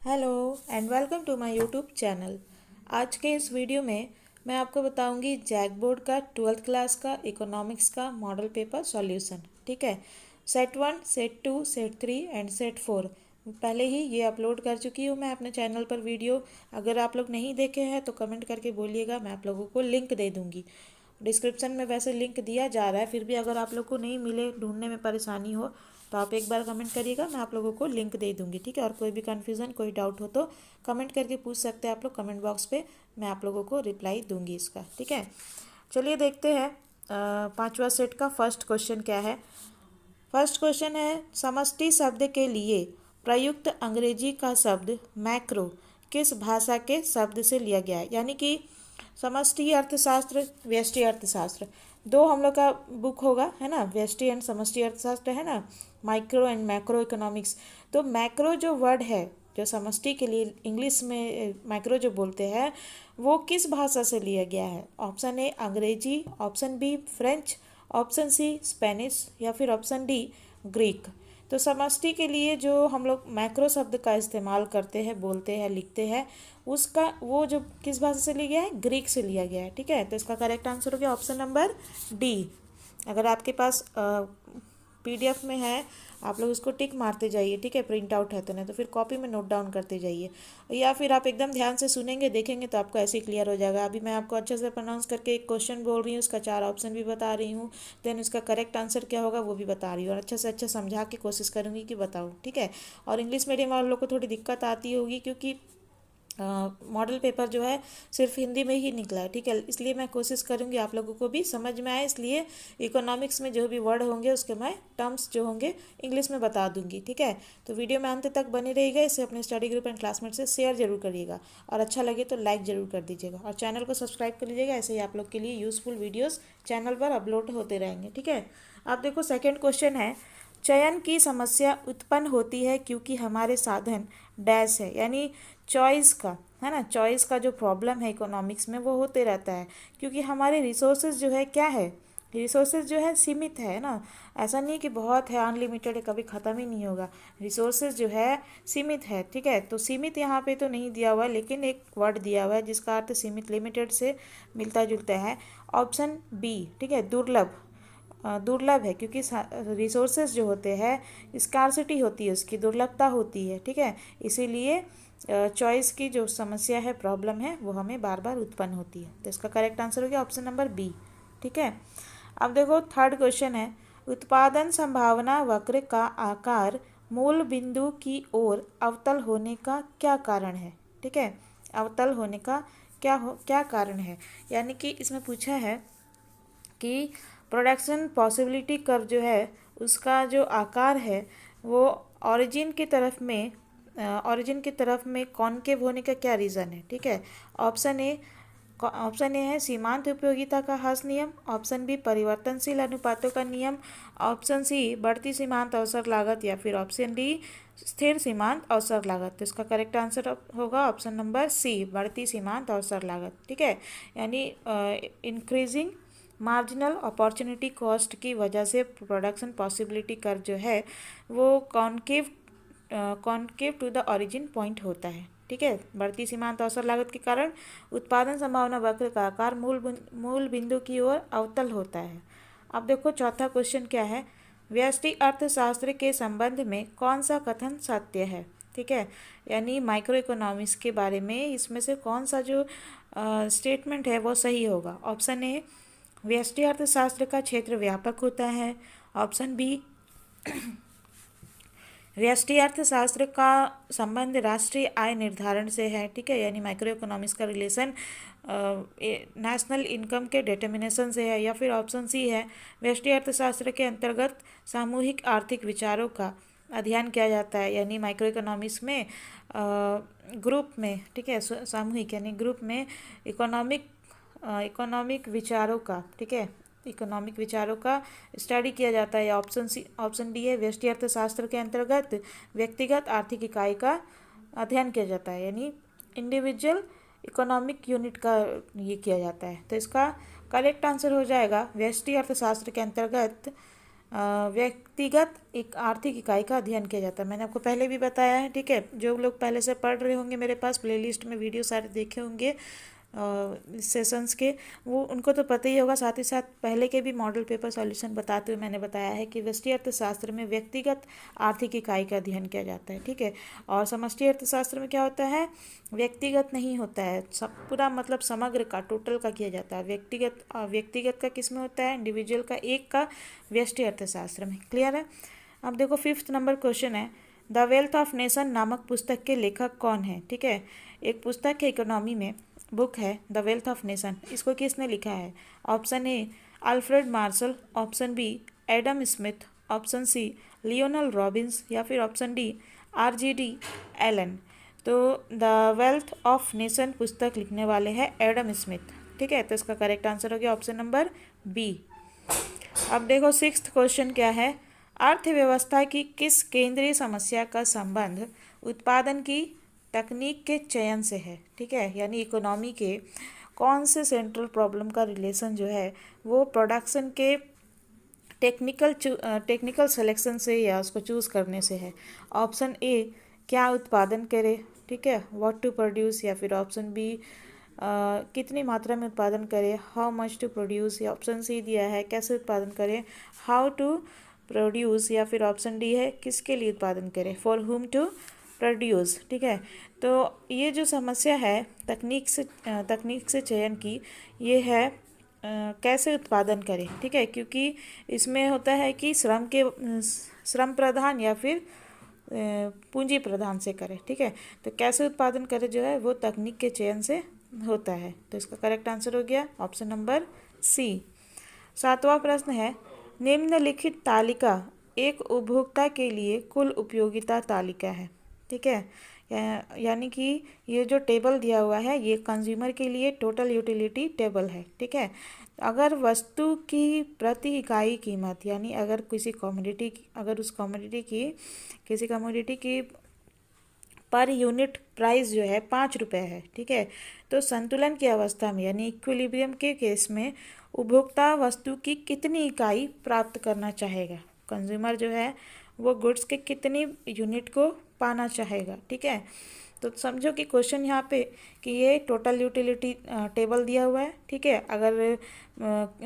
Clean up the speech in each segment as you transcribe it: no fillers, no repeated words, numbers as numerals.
Hello and welcome to my YouTube channel. आज के इस वीडियो में मैं आपको बताऊंगी जैक बोर्ड का 12th क्लास का इकोनॉमिक्स का मॉडल पेपर सॉल्यूशन। ठीक है, set 1, set 2, set 3 and set 4 पहले ही ये अपलोड कर चुकी हूँ मैं अपने चैनल पर वीडियो। अगर आप लोग नहीं देखे हैं तो कमेंट करके बोलिएगा, मैं आप लोगों को लिंक दे दूँगी। डिस्क्रिप्शन में वैसे लिंक दिया जा रहा है, फिर भी अगर आप लोग को नहीं मिले, ढूंढने में परेशानी हो तो आप एक बार कमेंट करिएगा, मैं आप लोगों को लिंक दे दूंगी। ठीक है, और कोई भी कन्फ्यूज़न कोई डाउट हो तो कमेंट करके पूछ सकते हैं आप लोग कमेंट बॉक्स पे, मैं आप लोगों को रिप्लाई दूंगी इसका। ठीक है, चलिए देखते हैं पांचवा सेट का फर्स्ट क्वेश्चन क्या है। फर्स्ट क्वेश्चन है, समष्टि शब्द के लिए प्रयुक्त अंग्रेजी का शब्द मैक्रो किस भाषा के शब्द से लिया गया है। यानी कि समष्टि अर्थशास्त्र, व्यष्टि अर्थशास्त्र, दो हम लोग का बुक होगा, है ना। व्यष्टि एंड समष्टि अर्थशास्त्र है ना, माइक्रो एंड मैक्रो इकोनॉमिक्स। तो मैक्रो जो वर्ड है, जो समष्टि के लिए इंग्लिश में मैक्रो जो बोलते हैं, वो किस भाषा से लिया गया है। Option A Angrezi, option B French, option C Spanish या फिर ऑप्शन डी ग्रीक। तो समष्टि के लिए जो हम लोग मैक्रो शब्द का इस्तेमाल करते हैं, बोलते हैं, लिखते हैं, उसका वो जो किस भाषा से लिया गया है, ग्रीक से लिया गया है। ठीक है, तो इसका करेक्ट आंसर हो गया ऑप्शन नंबर डी। अगर आपके पास पीडीएफ में है, आप लोग उसको टिक मारते जाइए। ठीक है, प्रिंट आउट है तो, नहीं तो फिर कॉपी में नोट डाउन करते जाइए, या फिर आप एकदम ध्यान से सुनेंगे देखेंगे तो आपको ऐसे ही क्लियर हो जाएगा। अभी मैं आपको अच्छे से प्रोनाउंस करके एक क्वेश्चन बोल रही हूँ, उसका 4 ऑप्शन भी बता रही हूँ, देन उसका करेक्ट आंसर क्या होगा वो भी बता रही हूँ, और अच्छे से अच्छा समझा के कोशिश करूँगी कि बताऊँ। ठीक है, और इंग्लिश मीडियम वालों को थोड़ी दिक्कत आती होगी क्योंकि मॉडल पेपर जो है सिर्फ हिंदी में ही निकला है। ठीक है, इसलिए मैं कोशिश करूँगी आप लोगों को भी समझ में आए, इसलिए इकोनॉमिक्स में जो भी वर्ड होंगे उसके मैं टर्म्स जो होंगे इंग्लिश में बता दूंगी। ठीक है, तो वीडियो में अंत तक बने रहिएगा, इसे अपने स्टडी ग्रुप एंड क्लासमेट से शेयर जरूर करिएगा, और अच्छा लगे तो लाइक जरूर कर दीजिएगा, और चैनल को सब्सक्राइब कर लीजिएगा। ऐसे ही आप लोग के लिए यूज़फुल वीडियोज़ चैनल पर अपलोड होते रहेंगे। ठीक है, आप देखो सेकेंड क्वेश्चन है, चयन की समस्या उत्पन्न होती है क्योंकि हमारे साधन डैश है। यानी चॉइस का, है ना, चॉइस का जो प्रॉब्लम है इकोनॉमिक्स में वो होते रहता है क्योंकि हमारे रिसोर्सेज जो है क्या है, रिसोर्सेज जो है सीमित है ना। ऐसा नहीं कि बहुत है, अनलिमिटेड है, कभी ख़त्म ही नहीं होगा। रिसोर्सेज जो है सीमित है। ठीक है, तो सीमित यहाँ पे तो नहीं दिया हुआ, लेकिन एक वर्ड दिया हुआ है जिसका अर्थ सीमित, लिमिटेड से मिलता जुलता है। ऑप्शन बी, ठीक है, दुर्लभ, दुर्लभ है क्योंकि रिसोर्सेज जो होते हैं स्कार्सिटी होती है, उसकी दुर्लभता होती है। ठीक है, इसीलिए चॉइस की जो समस्या है, प्रॉब्लम है, वो हमें बार बार उत्पन्न होती है। तो इसका करेक्ट आंसर हो गया ऑप्शन नंबर बी। ठीक है, अब देखो थर्ड क्वेश्चन है, उत्पादन संभावना वक्र का आकार मूल बिंदु की ओर अवतल होने का क्या कारण है। ठीक है, अवतल होने का क्या कारण है। यानी कि इसमें पूछा है कि प्रोडक्शन पॉसिबिलिटी कर्व जो है उसका जो आकार है वो ओरिजिन की तरफ में, ओरिजिन की तरफ में कॉनकेव होने का क्या रीज़न है। ठीक है, ऑप्शन ए है सीमांत उपयोगिता का ह्रास नियम, ऑप्शन बी परिवर्तनशील अनुपातों का नियम, ऑप्शन सी बढ़ती सीमांत अवसर लागत, या फिर ऑप्शन डी स्थिर सीमांत अवसर लागत। तो इसका करेक्ट आंसर होगा ऑप्शन नंबर सी, बढ़ती सीमांत अवसर लागत। ठीक है, यानी इंक्रीजिंग मार्जिनल अपॉर्चुनिटी कॉस्ट की वजह से प्रोडक्शन पॉसिबिलिटी कर्व जो है वो concave to the origin point होता है। ठीक है, बढ़ती सीमांत अवसर लागत के कारण उत्पादन संभावना वक्र का आकार मूल बिंदु की ओर अवतल होता है। अब देखो चौथा क्वेश्चन क्या है, व्यष्टि अर्थशास्त्र के संबंध में कौन सा कथन सत्य है। ठीक है, यानी माइक्रो इकोनॉमिक्स के बारे में इसमें से कौन सा जो स्टेटमेंट है वो सही होगा। ऑप्शन ए व्यष्टि अर्थशास्त्र का क्षेत्र व्यापक होता है, ऑप्शन बी व्यष्टि अर्थशास्त्र का संबंध राष्ट्रीय आय निर्धारण से है। ठीक है, यानी माइक्रो इकोनॉमिक्स का रिलेशन नेशनल इनकम के डिटर्मिनेशन से है, या फिर ऑप्शन सी है व्यष्टि अर्थशास्त्र के अंतर्गत सामूहिक आर्थिक विचारों का अध्ययन किया जाता है। यानी माइक्रो इकोनॉमिक्स में ग्रुप में, ठीक है, सामूहिक यानी ग्रुप में इकोनॉमिक विचारों का, ठीक है, इकोनॉमिक विचारों का स्टडी किया जाता है। ऑप्शन डी है व्यष्टि अर्थशास्त्र के अंतर्गत व्यक्तिगत आर्थिक इकाई का अध्ययन किया जाता है, यानी इंडिविजुअल इकोनॉमिक यूनिट का ये किया जाता है। तो इसका करेक्ट आंसर हो जाएगा व्यष्टि अर्थशास्त्र के अंतर्गत व्यक्तिगत एक आर्थिक इकाई का अध्ययन किया जाता है। मैंने आपको पहले भी बताया है, ठीक है। जो लोग पहले से पढ़ रहे होंगे, मेरे पास प्लेलिस्ट में वीडियो सारे देखे होंगे सेशंस के, वो उनको तो पता ही होगा। साथ ही साथ पहले के भी मॉडल पेपर सॉल्यूशन बताते हुए मैंने बताया है कि व्यष्टि अर्थशास्त्र में व्यक्तिगत आर्थिक इकाई का अध्ययन किया जाता है, ठीक है। और समष्टि अर्थशास्त्र में क्या होता है, व्यक्तिगत नहीं होता है, सब पूरा मतलब समग्र का, टोटल का किया जाता है। व्यक्तिगत का किस में होता है, इंडिविजुअल का, एक का व्यष्टि अर्थशास्त्र में। क्लियर है। अब देखो 5th नंबर क्वेश्चन है, द वेल्थ ऑफ नेशन नामक पुस्तक के लेखक कौन है, ठीक है। एक पुस्तक है इकोनॉमी में, बुक है द वेल्थ ऑफ नेशन। इसको किसने लिखा है? Option A Alfred Marshall, option B Adam Smith, option C Lionel Robbins, या फिर ऑप्शन डी RGD एलन। तो द वेल्थ ऑफ नेशन पुस्तक लिखने वाले हैं एडम स्मिथ, ठीक है। तो इसका करेक्ट आंसर हो गया ऑप्शन नंबर बी। अब देखो 6th क्वेश्चन क्या है, अर्थव्यवस्था की किस केंद्रीय समस्या का संबंध उत्पादन की तकनीक के चयन से है, ठीक है। यानी इकोनॉमी के कौन से सेंट्रल प्रॉब्लम का रिलेशन जो है वो प्रोडक्शन के टेक्निकल सिलेक्शन से या उसको चूज़ करने से है। ऑप्शन ए क्या उत्पादन करे, ठीक है, व्हाट टू प्रोड्यूस, या फिर ऑप्शन बी कितनी मात्रा में उत्पादन करें, हाउ मच टू प्रोड्यूस, या ऑप्शन सी दिया है कैसे उत्पादन करें, हाउ टू प्रोड्यूस, या फिर ऑप्शन डी है किसके लिए उत्पादन करें, फॉर हुम टू प्रोड्यूस, ठीक है। तो ये जो समस्या है तकनीक से चयन की, ये है कैसे उत्पादन करें, ठीक है। क्योंकि इसमें होता है कि श्रम प्रधान या फिर पूंजी प्रधान से करें, ठीक है। तो कैसे उत्पादन करें जो है वो तकनीक के चयन से होता है। तो इसका करेक्ट आंसर हो गया ऑप्शन नंबर सी। 7वां प्रश्न है, निम्नलिखित तालिका एक उपभोक्ता के लिए कुल उपयोगिता तालिका है, ठीक है। यानी कि ये जो टेबल दिया हुआ है ये कंज्यूमर के लिए टोटल यूटिलिटी टेबल है, ठीक है। अगर वस्तु की प्रति इकाई कीमत, यानी अगर किसी कमोडिटी की पर यूनिट प्राइस जो है 5 रुपये है, ठीक है। तो संतुलन की अवस्था में यानी इक्विलिब्रियम के केस में उपभोक्ता वस्तु की कितनी इकाई प्राप्त करना चाहेगा, कंज्यूमर जो है वो गुड्स के कितनी यूनिट को पाना चाहेगा, ठीक है। तो समझो कि क्वेश्चन यहाँ पे कि ये टोटल यूटिलिटी टेबल दिया हुआ है, ठीक है। अगर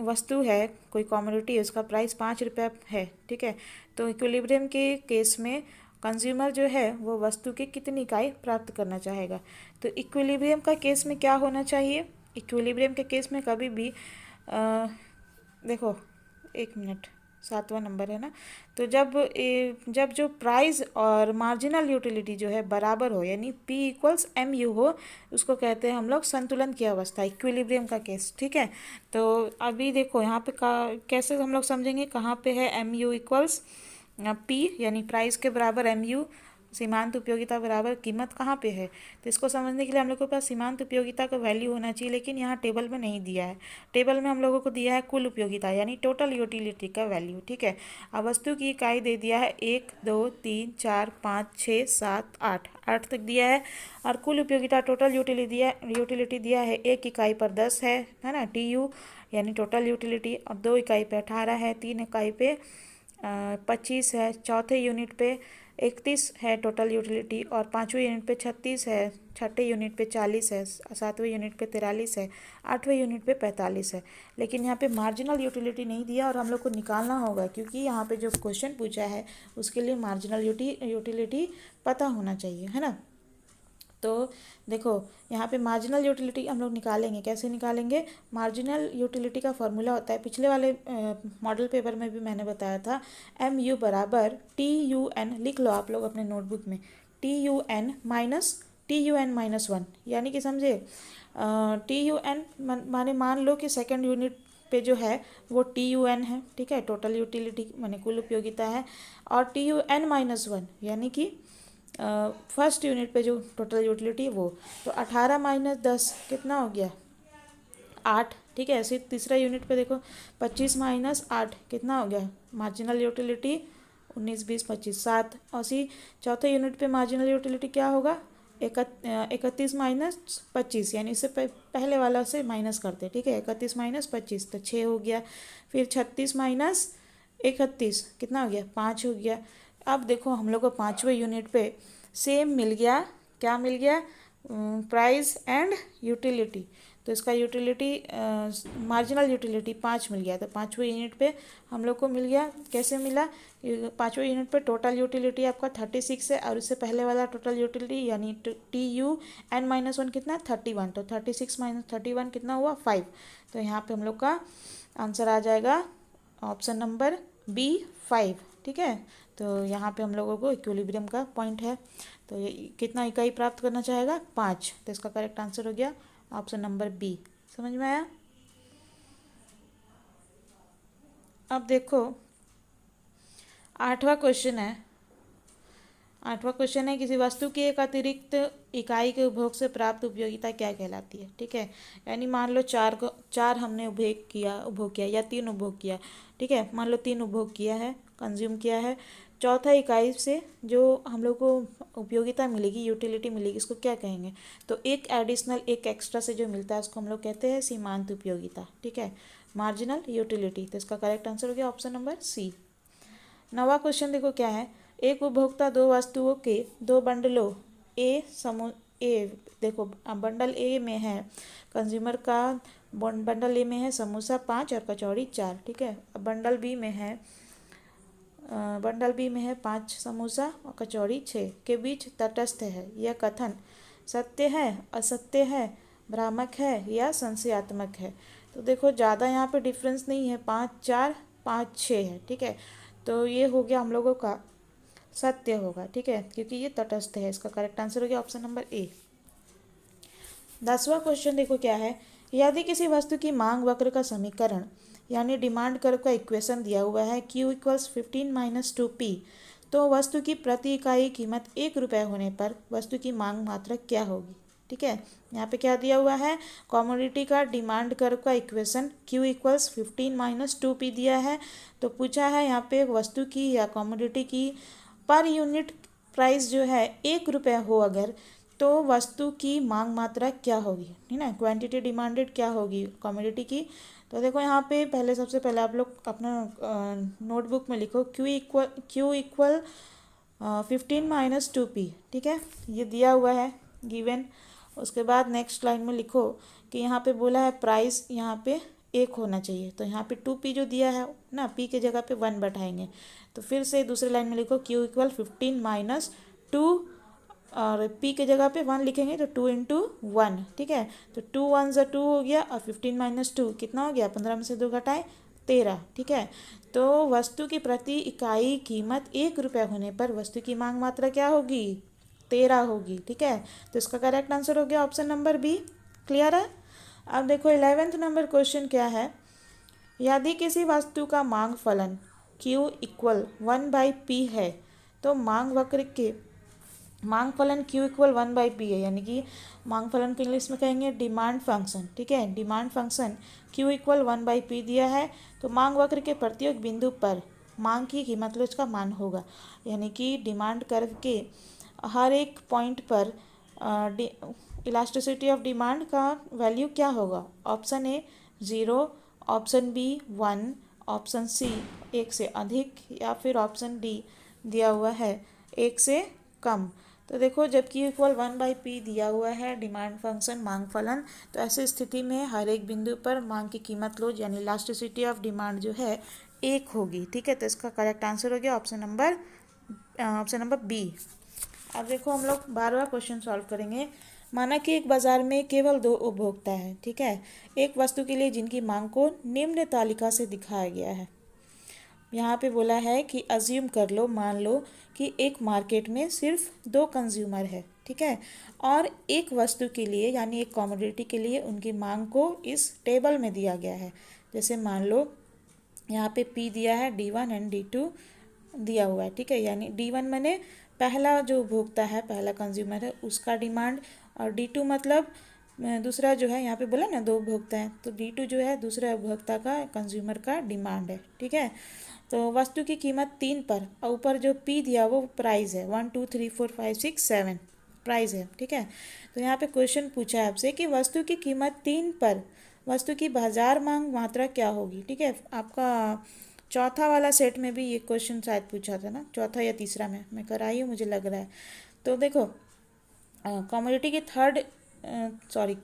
वस्तु है, कोई कमोडिटी है, उसका प्राइस 5 रुपये है, ठीक है। तो इक्विलिब्रियम के केस में कंज्यूमर जो है वो वस्तु की कितनी इकाई प्राप्त करना चाहेगा। तो इक्विलिब्रियम का केस में क्या होना चाहिए, इक्विलिब्रियम के केस में कभी भी देखो 1 मिनट, 7वां नंबर है ना। तो जब जो प्राइस और मार्जिनल यूटिलिटी जो है बराबर हो, यानी P = MU हो, उसको कहते हैं हम लोग संतुलन की अवस्था, इक्विलिब्रियम का केस, ठीक है। तो अभी देखो यहाँ पे कैसे हम लोग समझेंगे, कहाँ पे है MU = P, यानी प्राइस के बराबर MU, सीमांत उपयोगिता बराबर कीमत कहाँ पे है। तो इसको समझने के लिए हम लोग के पास सीमांत उपयोगिता का वैल्यू होना चाहिए, लेकिन यहाँ टेबल में नहीं दिया है। टेबल में हम लोगों को दिया है कुल उपयोगिता यानी टोटल यूटिलिटी का वैल्यू, ठीक है। अब वस्तु की इकाई दे दिया है 1 2 3 4 5 6 7 8 तक दिया है। और कुल उपयोगिता टोटल यूटिलिटी दिया है 1 इकाई पर 10 है ना, TU यानी टोटल यूटिलिटी। और 2 इकाई पे 18 है, 3 इकाई पे 25 है, चौथे यूनिट पे 31 है टोटल यूटिलिटी, और 5वें यूनिट पे 36 है, छठे यूनिट पे 40 है, 7वें यूनिट पे 43 है, 8वें यूनिट पे 45 है। लेकिन यहाँ पे मार्जिनल यूटिलिटी नहीं दिया और हम लोग को निकालना होगा, क्योंकि यहाँ पे जो क्वेश्चन पूछा है उसके लिए मार्जिनल यूटिलिटी पता होना चाहिए, है ना। तो देखो यहाँ पे मार्जिनल यूटिलिटी हम लोग निकालेंगे, कैसे निकालेंगे, मार्जिनल यूटिलिटी का फॉर्मूला होता है, पिछले वाले मॉडल पेपर में भी मैंने बताया था, MU = TUN, लिख लो आप लोग अपने नोटबुक में, TUN -1, यानी कि समझे, TUN माने मान लो कि सेकेंड यूनिट पे जो है वो TUN है, ठीक है, टोटल यूटिलिटी माने कुल उपयोगिता है। और TUN -1 यानी कि फर्स्ट यूनिट पे जो टोटल यूटिलिटी वो, तो 18 - 10 कितना हो गया 8, ठीक है। ऐसे तीसरा यूनिट पे देखो 25 - 8 कितना हो गया मार्जिनल यूटिलिटी, 19 20 25 7। और चौथे यूनिट पे मार्जिनल यूटिलिटी क्या होगा 31 - 25, यानी इससे पहले वाला से माइनस करते, ठीक है, 31 - 25 तो 6 हो गया। फिर 36 31 कितना हो गया, 5 हो गया। अब देखो हम लोग को पाँचवें यूनिट पे सेम मिल गया, क्या मिल गया, प्राइस एंड यूटिलिटी। तो इसका यूटिलिटी मार्जिनल यूटिलिटी 5 मिल गया। तो पाँचवें यूनिट पे हम लोग को मिल गया, कैसे मिला, पाँचवें यूनिट पे टोटल यूटिलिटी आपका 36 है और उससे पहले वाला टोटल यूटिलिटी यानी TUN-1 कितना, 31। तो 36 माइनस 31 कितना हुआ, 5। तो यहाँ पे हम लोग का आंसर आ जाएगा ऑप्शन नंबर B, 5। ठीक है, तो यहाँ पे हम लोगों को इक्विलिब्रियम का पॉइंट है। तो ये कितना इकाई प्राप्त करना चाहेगा, 5। तो इसका करेक्ट आंसर हो गया ऑप्शन नंबर B। समझ में आया। अब देखो आठवां क्वेश्चन है किसी वस्तु की एक अतिरिक्त इकाई के उपभोग से प्राप्त उपयोगिता क्या कहलाती है। ठीक है, यानी मान लो चार हमने उपभोग किया या 3 उपभोग किया। ठीक है, मान लो 3 उपभोग किया है, कंज्यूम किया है। चौथा इकाई से जो हम लोग को उपयोगिता मिलेगी, यूटिलिटी मिलेगी, इसको क्या कहेंगे। तो एक एडिशनल, एक एक्स्ट्रा से जो मिलता है उसको हम लोग कहते हैं सीमांत उपयोगिता। ठीक है, मार्जिनल यूटिलिटी। तो इसका करेक्ट आंसर हो गया ऑप्शन नंबर C। नवा क्वेश्चन देखो क्या है, एक उपभोक्ता दो वस्तुओं के 2 बंडलों देखो बंडल ए में है कंज्यूमर का, बंडल ए में है समोसा 5 और कचौड़ी 4। ठीक है, अब बंडल बी में है 5 समोसा और कचौड़ी 6 के बीच तटस्थ है। यह कथन सत्य है, असत्य है, भ्रामक है या संशयात्मक है। तो देखो ज़्यादा यहाँ पे डिफरेंस नहीं है, 5 4 5 6 है। ठीक है, तो ये हो गया हम लोगों का सत्य होगा। ठीक है, क्योंकि ये तटस्थ है। इसका करेक्ट आंसर हो गया ऑप्शन नंबर A। 10वां क्वेश्चन देखो क्या है, यदि किसी वस्तु की मांग वक्र का समीकरण यानी डिमांड कर्व का इक्वेशन दिया हुआ है Q = 15 - 2P, तो वस्तु की प्रति इकाई कीमत 1 रुपये होने पर वस्तु की मांग मात्रा क्या होगी। ठीक है, यहाँ पे क्या दिया हुआ है, कॉमोडिटी का डिमांड कर्व का इक्वेशन Q = 15 - 2P दिया है। तो पूछा है यहाँ पे वस्तु की या कॉमोडिटी की पर यूनिट प्राइस जो है 1 रुपये हो अगर, तो वस्तु की मांग मात्रा क्या होगी, ठीक ना, क्वांटिटी डिमांडेड क्या होगी कमोडिटी की। तो देखो यहाँ पे सबसे पहले आप लोग अपना नोटबुक में लिखो Q इक्वल 15 - 2P। ठीक है, ये दिया हुआ है गिवन। उसके बाद नेक्स्ट लाइन में लिखो कि यहाँ पे बोला है प्राइस यहाँ पे 1 होना चाहिए। तो यहाँ पे 2P जो दिया है ना, P के जगह पे 1 बैठाएंगे। तो फिर से दूसरी लाइन में लिखो Q = 15 - 2 और P के जगह पे 1 लिखेंगे तो 2 × 1। ठीक है, तो 2 1 = 2 हो गया और 15 - 2 कितना हो गया, 15 में से 2 घटाए 13। ठीक है, तो वस्तु की प्रति इकाई कीमत 1 रुपये होने पर वस्तु की मांग मात्रा क्या होगी, 13 होगी। ठीक है, तो इसका करेक्ट आंसर हो गया ऑप्शन नंबर B। क्लियर है। अब देखो 11वां नंबर क्वेश्चन क्या है, यदि किसी वस्तु का मांग फलन Q = 1/P है तो मांग वक्र के मांग फलन Q = 1/P है, यानी कि मांग फलन को इंग्लिश में कहेंगे डिमांड फंक्शन। ठीक है, डिमांड फंक्शन Q = 1/P दिया है। तो मांग वक्र के प्रत्येक बिंदु पर मांग की कीमत लो इसका मान होगा, यानी कि डिमांड कर्व के हर एक पॉइंट पर इलास्टिसिटी ऑफ डिमांड का वैल्यू क्या होगा। Option A 0, option B 1, option C 1 से अधिक या फिर ऑप्शन D दिया हुआ है 1 से कम। तो देखो जब Q = 1/P दिया हुआ है डिमांड फंक्शन मांग फलन, तो ऐसी स्थिति में हर एक बिंदु पर मांग की कीमत लो यानी इलास्टिसिटी ऑफ डिमांड जो है 1 होगी। ठीक है, तो इसका करेक्ट आंसर हो गया ऑप्शन नंबर B। अब देखो हम लोग 12वां क्वेश्चन सॉल्व करेंगे। माना कि एक बाजार में केवल 2 उपभोक्ता हैं। ठीक है, एक वस्तु के लिए जिनकी मांग को निम्न तालिका से दिखाया गया है। यहाँ पे बोला है कि अज्यूम कर लो, मान लो कि एक मार्केट में सिर्फ 2 कंज्यूमर है। ठीक है, और एक वस्तु के लिए यानी एक कमोडिटी के लिए उनकी मांग को इस टेबल में दिया गया है। जैसे मान लो यहाँ पे P दिया है, D1 एंड D2 दिया हुआ है। ठीक है, यानी D1 मैंने पहला जो उपभोक्ता है, पहला कंज्यूमर है उसका डिमांड, और D2 मतलब दूसरा जो है, यहाँ पे बोला ना 2 उपभोक्ता हैं, तो D2 जो है दूसरा उपभोक्ता का कंज्यूमर का डिमांड है। ठीक है, तो वस्तु की कीमत 3 पर और ऊपर जो P दिया वो प्राइस है, 1 2 3 4 5 6 7 प्राइस है। ठीक है, तो यहाँ पे क्वेश्चन पूछा है आपसे कि वस्तु की कीमत 3 पर वस्तु की बाजार मांग मात्रा क्या होगी। ठीक है, आपका चौथा वाला सेट में भी ये क्वेश्चन शायद पूछा था ना, चौथा या तीसरा में मैं कराई हूँ मुझे लग रहा है। तो देखो कमोडिटी की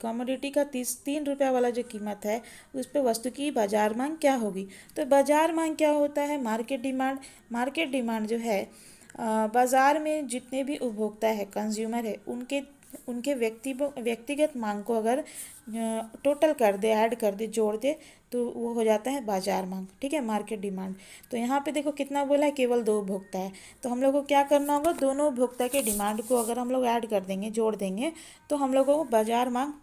कमोडिटी का 3 रुपया वाला जो कीमत है उस पर वस्तु की बाजार मांग क्या होगी। तो बाजार मांग क्या होता है, मार्केट डिमांड। मार्केट डिमांड जो है बाजार में जितने भी उपभोक्ता है, कंज्यूमर है, उनके उनके व्यक्तिगत मांग को अगर टोटल कर दे, ऐड कर दे, जोड़ दे, तो वो हो जाता है बाजार मांग। ठीक है, मार्केट डिमांड। तो यहाँ पे देखो कितना बोला है, केवल 2 उपभोक्ता है। तो हम लोग को क्या करना होगा, दोनों उपभोक्ता के डिमांड को अगर हम लोग ऐड कर देंगे, जोड़ देंगे, तो हम लोगों को बाजार मांग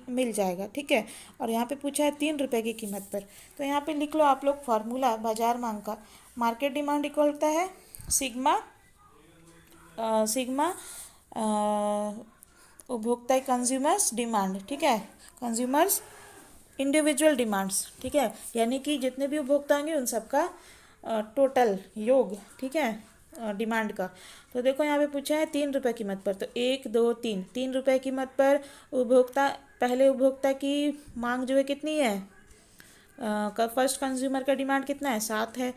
मिल जाएगा। ठीक है, और यहाँ पे पूछा है 3 रुपये की कीमत पर। तो यहाँ पे लिख लो आप लोग फार्मूला बाजार मांग का। मार्केट डिमांड इक्वल होता है सिग्मा उपभोक्ता कंज्यूमर्स डिमांड। ठीक है, कंज्यूमर्स इंडिविजुअल डिमांड्स। ठीक है, यानी कि जितने भी उपभोक्ता होंगे उन सबका टोटल योग। ठीक है, डिमांड का। तो देखो यहाँ पे पूछा है 3 रुपये कीमत पर। तो 1 2 3, 3 रुपये कीमत पर पहले उपभोक्ता की मांग जो है कितनी है, फर्स्ट कंज्यूमर का डिमांड कितना है, 7 है।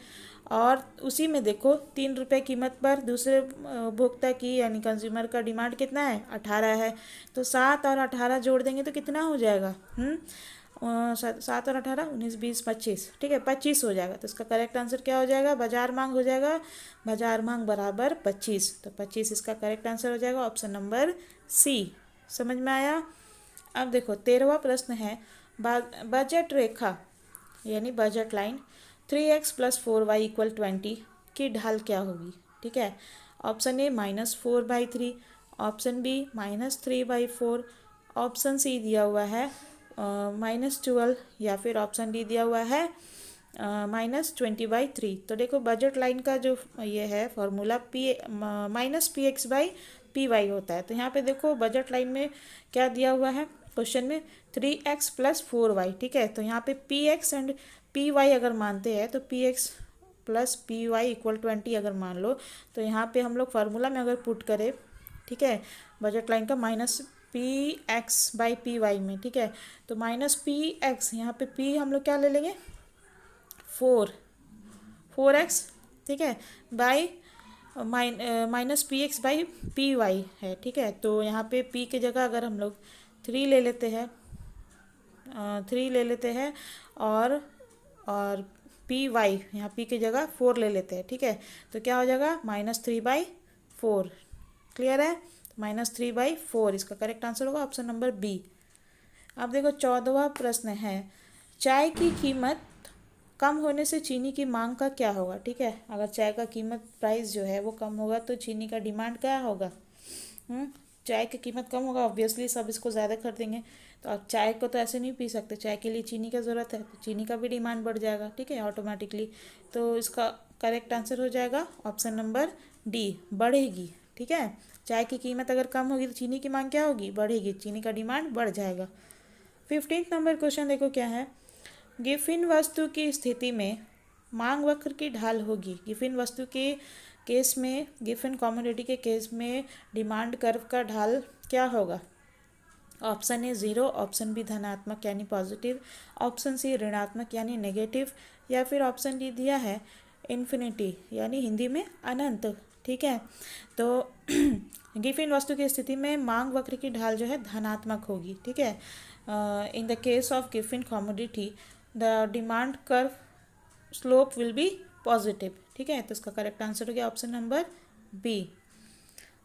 और उसी में देखो 3 रुपये कीमत पर दूसरे उपभोक्ता की यानी कंज्यूमर का डिमांड कितना है, 18 है। तो 7 और 18 जोड़ देंगे तो कितना हो जाएगा, 7 और 18 19 20 25। ठीक है, 25 हो जाएगा। तो इसका करेक्ट आंसर क्या हो जाएगा, बाजार मांग हो जाएगा। बाजार मांग बराबर 25। तो 25 इसका करेक्ट आंसर हो जाएगा, ऑप्शन नंबर सी। समझ में आया। अब देखो 13वां प्रश्न है, बजट रेखा यानी बजट लाइन 3x + 4y = 20 की ढाल क्या होगी। ठीक है, option A -4/3, option B -3/4, option C दिया हुआ है -12, या फिर ऑप्शन डी दिया हुआ है -20/3। तो देखो बजट लाइन का जो ये है फॉर्मूला -px/py होता है। तो यहाँ पे देखो बजट लाइन में क्या दिया हुआ है क्वेश्चन में, 3x + 4y। ठीक है, तो यहाँ पे px एंड py अगर मानते हैं तो px + py = 20 अगर मान लो, तो यहाँ पे हम लोग फार्मूला में अगर पुट करें, ठीक है, बजट लाइन का -px/py में। ठीक है, तो -px यहाँ पे p हम लोग क्या ले लेंगे, 4x। ठीक है, बाई -px/py है। ठीक है, तो यहाँ पे p की जगह अगर हम लोग 3 ले लेते हैं, और पी वाई यहाँ पी की जगह 4 ले लेते हैं। ठीक है, तो क्या हो जाएगा, -3/4। क्लियर है, -3/4 इसका करेक्ट आंसर होगा, ऑप्शन नंबर बी। अब देखो 14वां प्रश्न है, चाय की कीमत कम होने से चीनी की मांग का क्या होगा। ठीक है, अगर चाय का कीमत प्राइस जो है वो कम होगा तो चीनी का डिमांड क्या होगा। चाय की कीमत कम होगा, ऑब्वियसली सब इसको ज़्यादा खरीदेंगे। तो अब चाय को तो ऐसे नहीं पी सकते, चाय के लिए चीनी का ज़रूरत है, तो चीनी का भी डिमांड बढ़ जाएगा। ठीक है, ऑटोमेटिकली। तो इसका करेक्ट आंसर हो जाएगा ऑप्शन नंबर डी, बढ़ेगी। ठीक है, चाय की कीमत अगर कम होगी तो चीनी की मांग क्या होगी, बढ़ेगी, चीनी का डिमांड बढ़ जाएगा। 15 नंबर क्वेश्चन देखो क्या है, गिफिन वस्तु की स्थिति में मांग वक्र की ढाल होगी। गिफिन वस्तु के केस में, गिफिन कमोडिटी के केस में डिमांड कर्व का ढाल क्या होगा। ऑप्शन ए 0, ऑप्शन बी धनात्मक यानी पॉजिटिव, ऑप्शन सी ऋणात्मक यानी नेगेटिव, या फिर ऑप्शन डी दिया है इन्फिनिटी यानी हिंदी में अनंत। ठीक है, तो गिफिन वस्तु की स्थिति में मांग वक्र की ढाल जो है धनात्मक होगी। ठीक है, in the case of Giffen commodity the demand curve slope will be positive. ठीक है, तो इसका करेक्ट आंसर हो गया option number B.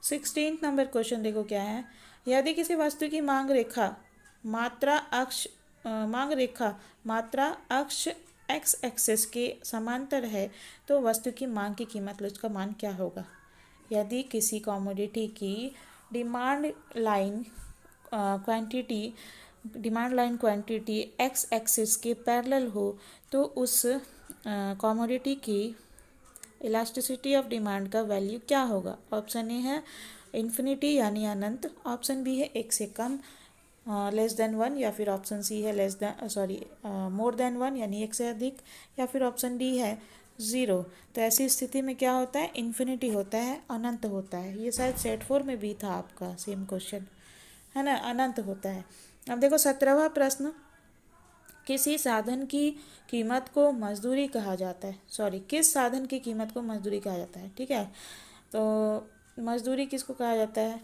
16 number question देखो क्या है, यदि किसी वस्तु की मांग रेखा मात्रा अक्ष एक्स एक्सिस के समांतर है तो वस्तु की मांग की कीमत उसका मान क्या होगा। यदि किसी कमोडिटी की demand line quantity x axis के पैरेलल हो तो उस कमोडिटी की इलास्टिसिटी ऑफ डिमांड का वैल्यू क्या होगा। ऑप्शन ए है इन्फिनिटी यानी अनंत, ऑप्शन बी है 1 से कम <1 या फिर ऑप्शन सी है मोर देन 1 यानी 1 से अधिक, या फिर ऑप्शन डी है 0। तो ऐसी स्थिति में क्या होता है, इन्फिनिटी होता है, अनंत होता है। ये शायद सेट 4 में भी था आपका सेम क्वेश्चन, है ना, अनंत होता है। अब देखो 17वां प्रश्न, किसी साधन की कीमत को मजदूरी कहा जाता है, सॉरी, किस साधन की कीमत को मजदूरी कहा जाता है, ठीक है। तो मजदूरी किसको कहा जाता है?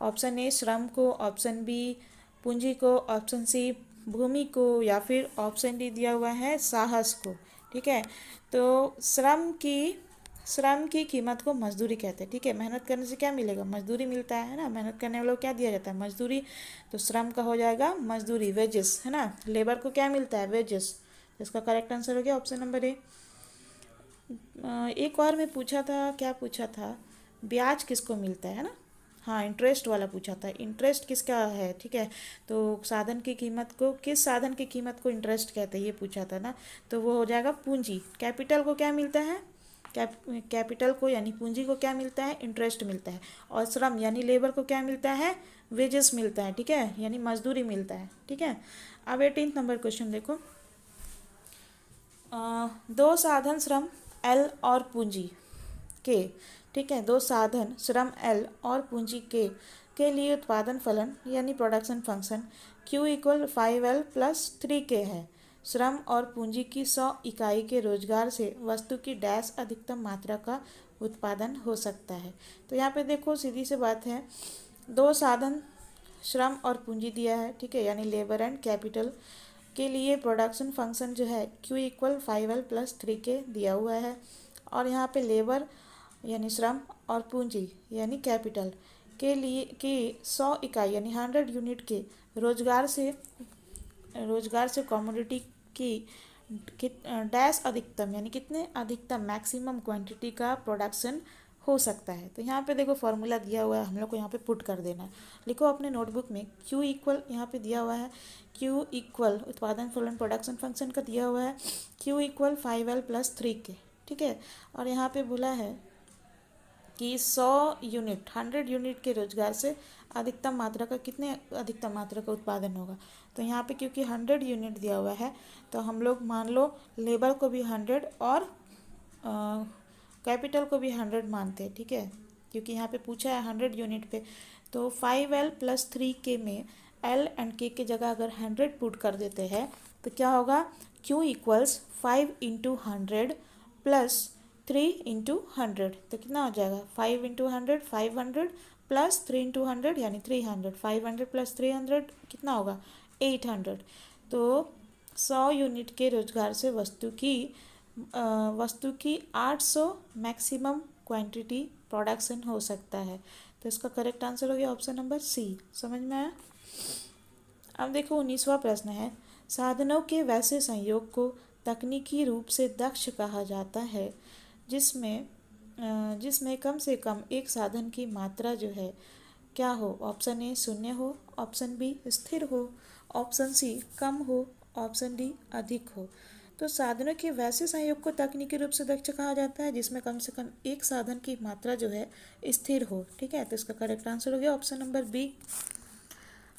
ऑप्शन ए श्रम को, ऑप्शन बी पूंजी को, ऑप्शन सी भूमि को, या फिर ऑप्शन डी दिया हुआ है साहस को, ठीक है। तो श्रम की कीमत को मजदूरी कहते हैं, ठीक है। मेहनत करने से क्या मिलेगा? मजदूरी मिलता है ना। मेहनत करने वालों को क्या दिया जाता है? मजदूरी। तो श्रम का हो जाएगा मजदूरी, वेजेस, है ना। लेबर को क्या मिलता है? वेजेस। इसका करेक्ट आंसर हो गया ऑप्शन नंबर ए। एक और मैं पूछा था, क्या पूछा था, ब्याज किसको मिलता है ना। हाँ, इंटरेस्ट वाला पूछा था। इंटरेस्ट किसका है, ठीक है। तो साधन की कीमत को, किस साधन की कीमत को इंटरेस्ट कहते हैं, ये पूछा था ना। तो वो हो जाएगा पूंजी। कैपिटल को क्या मिलता है? कैपिटल को यानी पूंजी को क्या मिलता है? इंटरेस्ट मिलता है। और श्रम यानी लेबर को क्या मिलता है? वेजेस मिलता है, ठीक है, यानी मजदूरी मिलता है, ठीक है। अब 18 नंबर क्वेश्चन देखो। दो साधन श्रम एल और पूंजी के, ठीक है, दो साधन श्रम एल और पूंजी के लिए उत्पादन फलन यानी production function Q equal 5L plus 3K है। श्रम और पूंजी की 100 इकाई के रोजगार से वस्तु की डैश अधिकतम मात्रा का उत्पादन हो सकता है। तो यहाँ पे देखो, सीधी सी बात है, दो साधन श्रम और पूंजी दिया है, ठीक है, यानी लेबर एंड कैपिटल के लिए प्रोडक्शन फंक्शन जो है Q equal 5L plus 3K दिया हुआ है। और यहाँ पे लेबर यानी श्रम और पूंजी यानी कैपिटल के लिए की 100 इकाई यानी 100 यूनिट के रोजगार से कमोडिटी की डैश अधिकतम यानी कितने अधिकतम मैक्सिमम क्वांटिटी का प्रोडक्शन हो सकता है। तो यहाँ पे देखो फॉर्मूला दिया हुआ है, हम लोग को यहाँ पे पुट कर देना है। लिखो अपने नोटबुक में Q इक्वल, यहाँ पे दिया हुआ है Q इक्वल उत्पादन फलन प्रोडक्शन फंक्शन का दिया हुआ है Q equal 5L plus 3K, ठीक है। और यहाँ पे बोला है कि 100 यूनिट 100 यूनिट के रोजगार से अधिकतम मात्रा का कितने अधिकतम मात्रा का उत्पादन होगा। तो यहाँ पे क्योंकि 100 यूनिट दिया हुआ है तो हम लोग मान लो लेबर को भी 100 और कैपिटल को भी 100 मानते हैं, ठीक है, क्योंकि यहाँ पे पूछा है 100 यूनिट पे। तो 5L प्लस 3K में L एंड K की जगह अगर 100 पुट कर देते हैं तो क्या होगा? Q equals 5 into 100 plus 3 into 100, तो कितना हो जाएगा? 5 इंटू 100 500 प्लस 3 इंटू 100 यानी 300, 500 प्लस 300 कितना होगा? 800। तो 100 यूनिट के रोजगार से वस्तु की 800 मैक्सिमम क्वांटिटी प्रोडक्शन हो सकता है। तो इसका करेक्ट आंसर हो गया ऑप्शन नंबर सी। समझ में आया? अब देखो 19वां प्रश्न है, साधनों के वैसे संयोग को तकनीकी रूप से दक्ष कहा जाता है जिसमें कम से कम एक साधन की मात्रा जो है क्या हो? ऑप्शन ए 0 हो, ऑप्शन बी स्थिर हो, ऑप्शन सी कम हो, ऑप्शन डी अधिक हो। तो साधनों के वैसे संयोग को तकनीकी रूप से दक्ष कहा जाता है जिसमें कम से कम एक साधन की मात्रा जो है स्थिर हो, ठीक है। तो इसका करेक्ट आंसर हो गया ऑप्शन नंबर बी।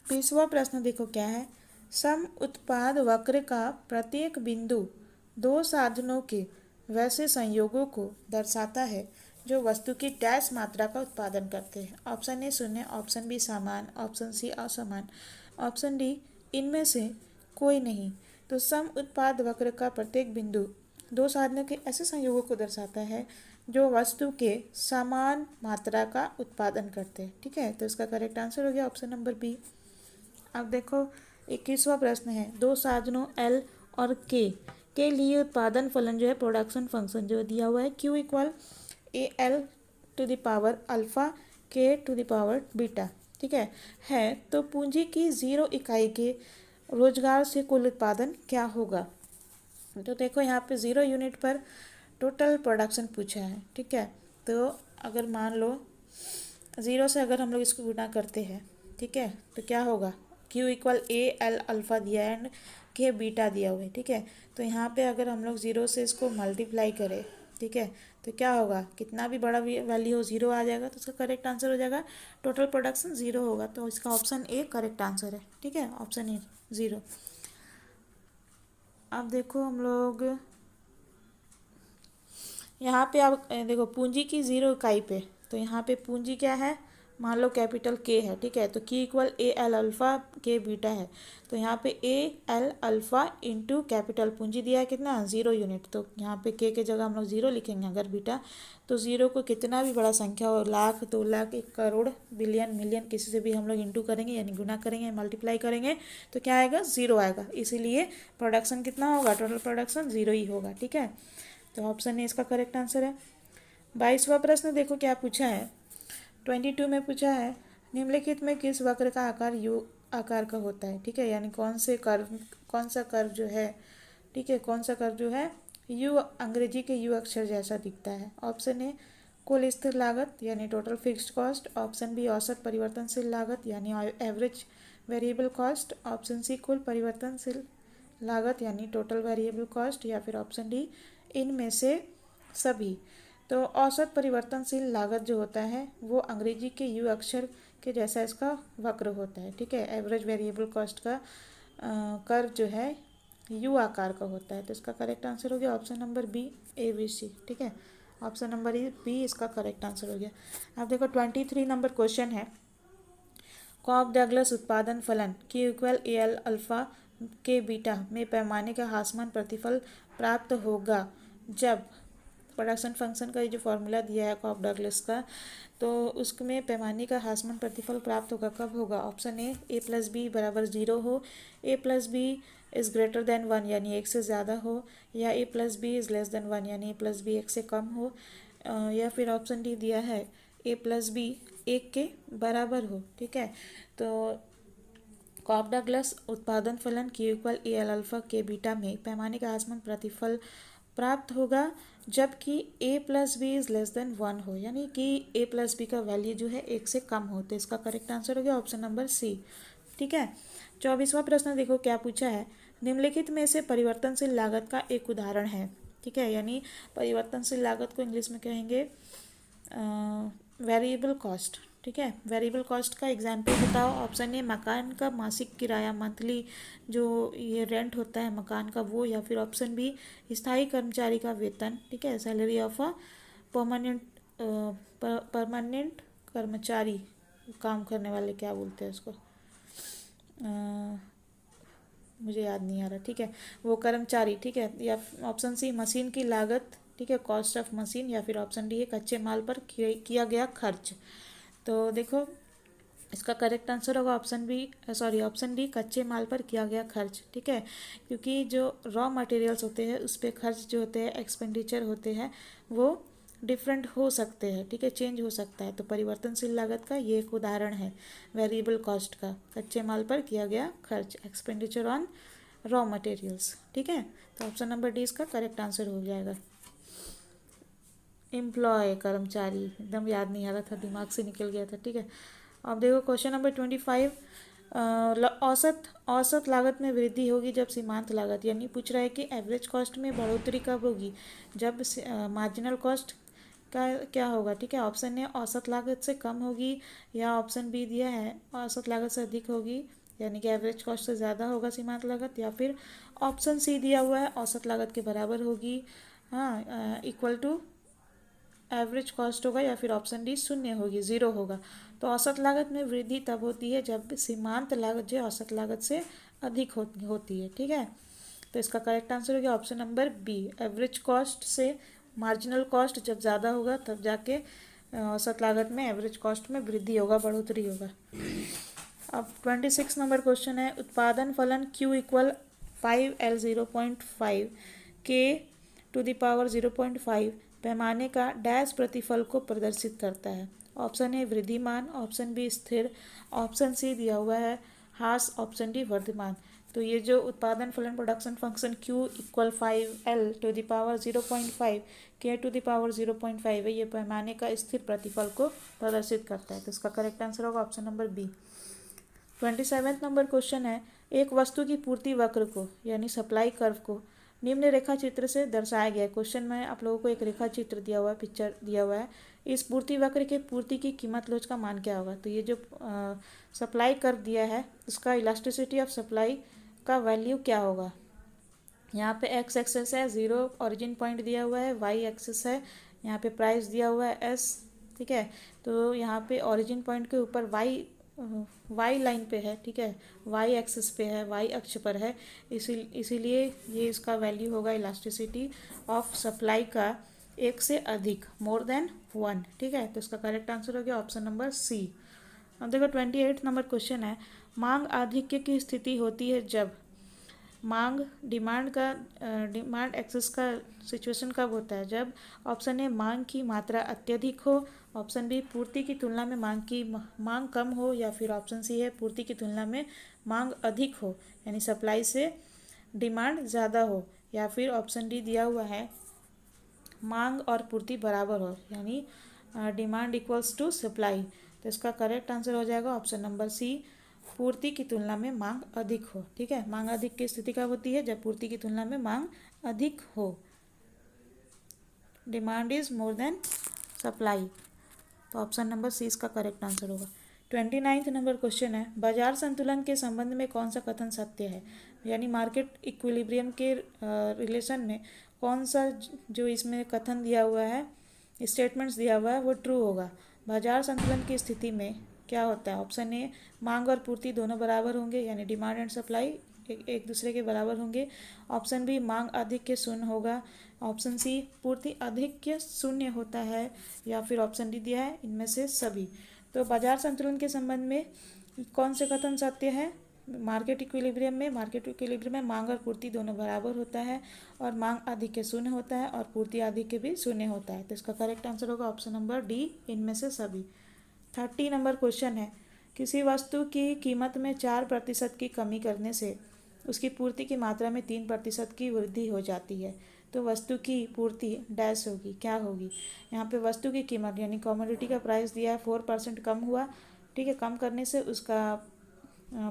20वां प्रश्न देखो क्या है, सम उत्पाद वक्र का प्रत्येक बिंदु दो साधनों के वैसे संयोगों को दर्शाता है जो वस्तु की डैश मात्रा का उत्पादन करते हैं। ऑप्शन ए 0, ऑप्शन बी समान, ऑप्शन सी असमान, ऑप्शन डी इनमें से कोई नहीं। तो सम उत्पाद वक्र का प्रत्येक बिंदु दो साधनों के ऐसे संयोगों को दर्शाता है जो वस्तु के समान मात्रा का उत्पादन करते हैं, ठीक है। तो इसका करेक्ट आंसर हो गया ऑप्शन नंबर बी। अब देखो 21वां प्रश्न है, दो साधनों L और K के लिए उत्पादन फलन जो है प्रोडक्शन फंक्शन जो दिया हुआ है Q equal AL to the power alpha K to the power beta, ठीक है। तो पूंजी की 0 इकाई के रोजगार से कुल उत्पादन क्या होगा? तो देखो यहाँ पे 0 यूनिट पर टोटल प्रोडक्शन पूछा है, ठीक है। तो अगर मान लो 0 से अगर हम लोग इसको गुणा करते हैं, ठीक है, तो क्या होगा? Q इक्वल AL अल्फ़ा दिया है एंड K बीटा दिया हुआ है, ठीक है। तो यहाँ पे अगर हम लोग 0 से इसको मल्टीप्लाई करें, ठीक है, तो क्या होगा? कितना भी बड़ा वैल्यू हो 0 आ जाएगा। तो इसका करेक्ट आंसर हो जाएगा टोटल प्रोडक्शन 0 होगा। तो इसका ऑप्शन ए करेक्ट आंसर है, ठीक है, ऑप्शन ए 0। अब देखो हम लोग यहाँ पे अब देखो पूंजी की 0 इकाई पे, तो यहाँ पे पूंजी क्या है? मान लो कैपिटल के है, ठीक है, तो की equal A L alpha K beta है, तो यहाँ पे ए एल अल्फ़ा इंटू कैपिटल पूंजी दिया है कितना 0 यूनिट, तो यहाँ पे के जगह हम लोग 0 लिखेंगे अगर बीटा, तो 0 को कितना भी बड़ा संख्या हो, लाख 2 लाख 1 करोड़ बिलियन मिलियन किसी से भी हम लोग इंटू करेंगे यानी गुना करेंगे मल्टीप्लाई करेंगे तो क्या आएगा 0 आएगा, इसीलिए प्रोडक्शन कितना होगा, टोटल प्रोडक्शन 0 ही होगा, ठीक है। तो ऑप्शन ए इसका करेक्ट आंसर है। 22वां प्रश्न देखो क्या पूछा है, 22 में पूछा है निम्नलिखित में किस वक्र का आकार यू आकार का होता है, ठीक है, यानी कौन सा कर्व जो है, ठीक है, कौन सा कर्व जो है यू अंग्रेजी के यू अक्षर जैसा दिखता है। ऑप्शन ए कुल स्थिर लागत यानी total fixed cost, option B औसत परिवर्तनशील लागत यानी average variable cost, option C कुल परिवर्तनशील लागत यानी टोटल वेरिएबल कॉस्ट, या फिर ऑप्शन डी इनमें से सभी। तो औसत परिवर्तनशील लागत जो होता है वो अंग्रेजी के यू अक्षर के जैसा इसका वक्र होता है, ठीक है। एवरेज वेरिएबल कॉस्ट का कर्व जो है यू आकार का होता है, तो इसका करेक्ट आंसर हो गया option number B A B C, ठीक है, ऑप्शन नंबर बी इसका करेक्ट आंसर हो गया। अब देखो 23 नंबर क्वेश्चन है, कॉप डगलस उत्पादन फलन Q equal A L alpha K beta में पैमाने का हासमान प्रतिफल प्राप्त होगा जब प्रोडक्शन फंक्शन का ये जो फॉर्मूला दिया है कॉप डगलस का, तो उसमें पैमाने का हासमान प्रतिफल प्राप्त होगा कब होगा। ऑप्शन ए प्लस बी बराबर 0 हो, A plus B is greater than 1 यानी 1 से ज़्यादा हो, या A plus B is less than 1 यानी ए प्लस बी 1 से कम हो, या फिर ऑप्शन डी दिया है ए प्लस बी 1 के बराबर हो, ठीक है। तो कॉप डगलस उत्पादन फलन Q equal A L alpha K beta में पैमाने का हासमान प्रतिफल प्राप्त होगा जबकि a plus B is less than 1 हो, यानी कि a प्लस बी का वैल्यू जो है 1 से कम हो, तो इसका करेक्ट आंसर हो गया ऑप्शन नंबर सी, ठीक है। 24वां प्रश्न देखो क्या पूछा है, निम्नलिखित में से परिवर्तनशील लागत का एक उदाहरण है, ठीक है, यानी परिवर्तनशील लागत को इंग्लिश में कहेंगे वेरिएबल कॉस्ट, ठीक है। वेरिएबल कॉस्ट का एग्जाम्पल बताओ। ऑप्शन ए मकान का मासिक किराया मंथली जो ये रेंट होता है मकान का वो, या फिर ऑप्शन बी स्थायी कर्मचारी का वेतन, ठीक है, सैलरी ऑफ अ परमानेंट कर्मचारी, काम करने वाले क्या बोलते हैं उसको, मुझे याद नहीं आ रहा, ठीक है, वो कर्मचारी, ठीक है, या ऑप्शन सी मशीन की लागत, ठीक है, कॉस्ट ऑफ मशीन, या फिर ऑप्शन डी है कच्चे माल पर किया गया खर्च। तो देखो इसका करेक्ट आंसर होगा ऑप्शन डी कच्चे माल पर किया गया खर्च, ठीक है, क्योंकि जो रॉ मटेरियल्स होते हैं उस पर खर्च जो होते हैं एक्सपेंडिचर होते हैं वो डिफरेंट हो सकते हैं, ठीक है, चेंज हो सकता है। तो परिवर्तनशील लागत का ये एक उदाहरण है वेरिएबल कॉस्ट का, कच्चे माल पर किया गया खर्च, एक्सपेंडिचर ऑन रॉ मटेरियल्स, ठीक है। तो ऑप्शन नंबर डी इसका करेक्ट आंसर हो जाएगा। एम्प्लॉय कर्मचारी एकदम याद नहीं आ रहा था, दिमाग से निकल गया था, ठीक है। अब देखो क्वेश्चन नंबर 25, औसत लागत में वृद्धि होगी जब सीमांत लागत, यानी पूछ रहा है कि एवरेज कॉस्ट में बढ़ोतरी कब होगी, जब मार्जिनल कॉस्ट का क्या होगा, ठीक है। ऑप्शन ए औसत लागत से कम होगी, या ऑप्शन बी दिया है औसत लागत से अधिक होगी यानी कि एवरेज कॉस्ट से ज़्यादा होगा सीमांत लागत, या फिर ऑप्शन सी दिया हुआ है औसत लागत के बराबर होगी, हाँ, इक्वल टू एवरेज कॉस्ट होगा, या फिर ऑप्शन डी 0 होगी 0 होगा। तो औसत लागत में वृद्धि तब होती है जब सीमांत लागत जो औसत लागत से अधिक होती है, ठीक है। तो इसका करेक्ट आंसर हो गया option number B, average cost से मार्जिनल कॉस्ट जब ज़्यादा होगा तब जाके औसत लागत में एवरेज कॉस्ट में वृद्धि होगा, बढ़ोतरी होगा। अब 26 नंबर क्वेश्चन है, उत्पादन फलन Q equal 5L 0.5 K to the power 0.5 पैमाने का डैश प्रतिफल को प्रदर्शित करता है। ऑप्शन ए वृद्धिमान, ऑप्शन बी स्थिर, ऑप्शन सी दिया हुआ है ह्रास, ऑप्शन डी वर्धमान। तो ये जो उत्पादन फलन production function Q equal 5L to the power 0.5 K to the power 0.5 है, ये पैमाने का स्थिर प्रतिफल को प्रदर्शित करता है। तो इसका करेक्ट आंसर होगा option number B. 27 number question है, एक वस्तु की पूर्ति वक्र को यानी सप्लाई कर्व को निम्न रेखा चित्र से दर्शाया गया है। क्वेश्चन में आप लोगों को एक रेखा चित्र दिया हुआ है, पिक्चर दिया हुआ है, इस पूर्ति वक्र के पूर्ति की कीमत लोच का मान क्या होगा। तो ये जो सप्लाई कर्व दिया है उसका इलास्टिसिटी ऑफ सप्लाई का वैल्यू क्या होगा। यहाँ पे एक्स एक्सेस है 0 ओरिजिन पॉइंट दिया हुआ है, वाई एक्सेस है यहाँ पे प्राइस दिया हुआ है एस, ठीक है। तो यहाँ पे ओरिजिन पॉइंट के ऊपर वाई लाइन पे है, ठीक है, वाई एक्सिस पे है, वाई अक्ष पर है, इसीलिए ये इसका वैल्यू होगा इलास्टिसिटी ऑफ सप्लाई का एक से अधिक, मोर देन 1, ठीक है। तो इसका करेक्ट आंसर हो गया ऑप्शन नंबर सी। अब देखो 28 नंबर क्वेश्चन है, मांग आधिक्य की स्थिति होती है जब डिमांड एक्सेस का सिचुएशन कब होता है, जब ऑप्शन ए मांग की मात्रा अत्यधिक हो, ऑप्शन बी पूर्ति की तुलना में मांग कम हो, या फिर ऑप्शन सी है पूर्ति की तुलना में मांग अधिक हो, यानी सप्लाई से डिमांड ज़्यादा हो, या फिर ऑप्शन डी दिया हुआ है मांग और पूर्ति बराबर हो, यानी डिमांड इक्वल्स टू सप्लाई। तो इसका करेक्ट आंसर हो जाएगा ऑप्शन नंबर सी, पूर्ति की तुलना में मांग अधिक हो, ठीक है। मांग अधिक की स्थिति कब होती है, जब पूर्ति की तुलना में मांग अधिक हो, demand is more than supply. तो ऑप्शन नंबर सी इसका करेक्ट आंसर होगा। 29 नंबर क्वेश्चन है, बाजार संतुलन के संबंध में कौन सा कथन सत्य है, यानी मार्केट इक्विलिब्रियम के रिलेशन में कौन सा जो इसमें कथन दिया हुआ है, स्टेटमेंट्स दिया हुआ है, वो ट्रू होगा। बाजार संतुलन की स्थिति में क्या होता है, ऑप्शन ए मांग और पूर्ति दोनों बराबर होंगे, यानी डिमांड एंड सप्लाई एक दूसरे के बराबर होंगे, ऑप्शन बी मांग अधिक शून्य होगा, ऑप्शन सी पूर्ति अधिक शून्य होता है, या फिर ऑप्शन डी दिया है इनमें से सभी। तो बाजार संतुलन के संबंध में कौन से कथन सत्य है, मार्केट इक्विलिब्रियम में मांग और पूर्ति दोनों बराबर होता है, और मांग अधिक शून्य होता है, और पूर्ति अधिक भी शून्य होता है। तो इसका करेक्ट आंसर होगा ऑप्शन नंबर डी, इनमें से सभी। 30 नंबर क्वेश्चन है, किसी वस्तु की कीमत में 4% की कमी करने से उसकी पूर्ति की मात्रा में 3% की वृद्धि हो जाती है, तो वस्तु की पूर्ति डैश होगी, क्या होगी। यहाँ पे वस्तु की कीमत यानी कमोडिटी का प्राइस दिया है 4% कम हुआ, ठीक है, कम करने से उसका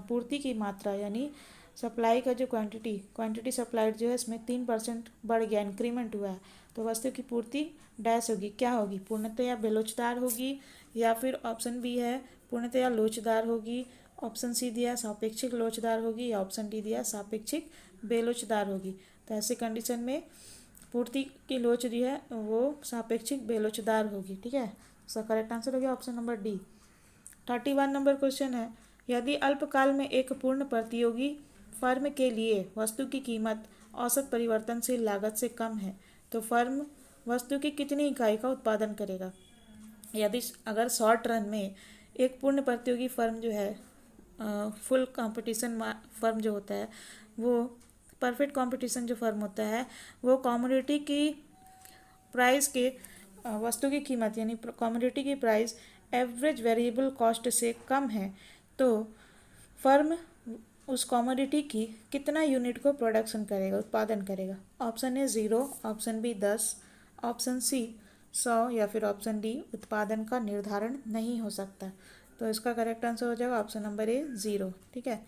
पूर्ति की मात्रा यानी सप्लाई का जो क्वांटिटी सप्लाइड जो है इसमें 3% बढ़ गया, इंक्रीमेंट हुआ है, तो वस्तु की पूर्ति डैश होगी, क्या होगी, पूर्णतया बेलोचदार होगी, या फिर ऑप्शन बी है पूर्णतया लोचदार होगी, ऑप्शन सी दिया सापेक्षिक लोचदार होगी, या ऑप्शन डी दिया सापेक्षिक बेलोचदार होगी। तो ऐसे कंडीशन में पूर्ति की लोच जो है वो सापेक्षिक बेलोचदार होगी, ठीक है। इसका करेक्ट आंसर हो गया option number D. 31 number question है, यदि अल्पकाल में एक पूर्ण प्रतियोगी फर्म के लिए वस्तु की कीमत औसत परिवर्तनशील लागत से कम है, तो फर्म वस्तु की कितनी इकाई का उत्पादन करेगा। यदि अगर शॉर्ट रन में एक पूर्ण प्रतियोगी फर्म जो है, फुल कंपटीशन फर्म जो होता है, वो परफेक्ट कंपटीशन जो फर्म होता है, वो कमोडिटी की प्राइस के वस्तु की कीमत यानी कमोडिटी की प्राइस एवरेज वेरिएबल कॉस्ट से कम है, तो फर्म उस कमोडिटी की कितना यूनिट को प्रोडक्शन करेगा, उत्पादन करेगा। Option A 0, option B 10, option C 100, या फिर ऑप्शन डी उत्पादन का निर्धारण नहीं हो सकता। तो इसका करेक्ट आंसर हो जाएगा ऑप्शन नंबर ए 0, ठीक है।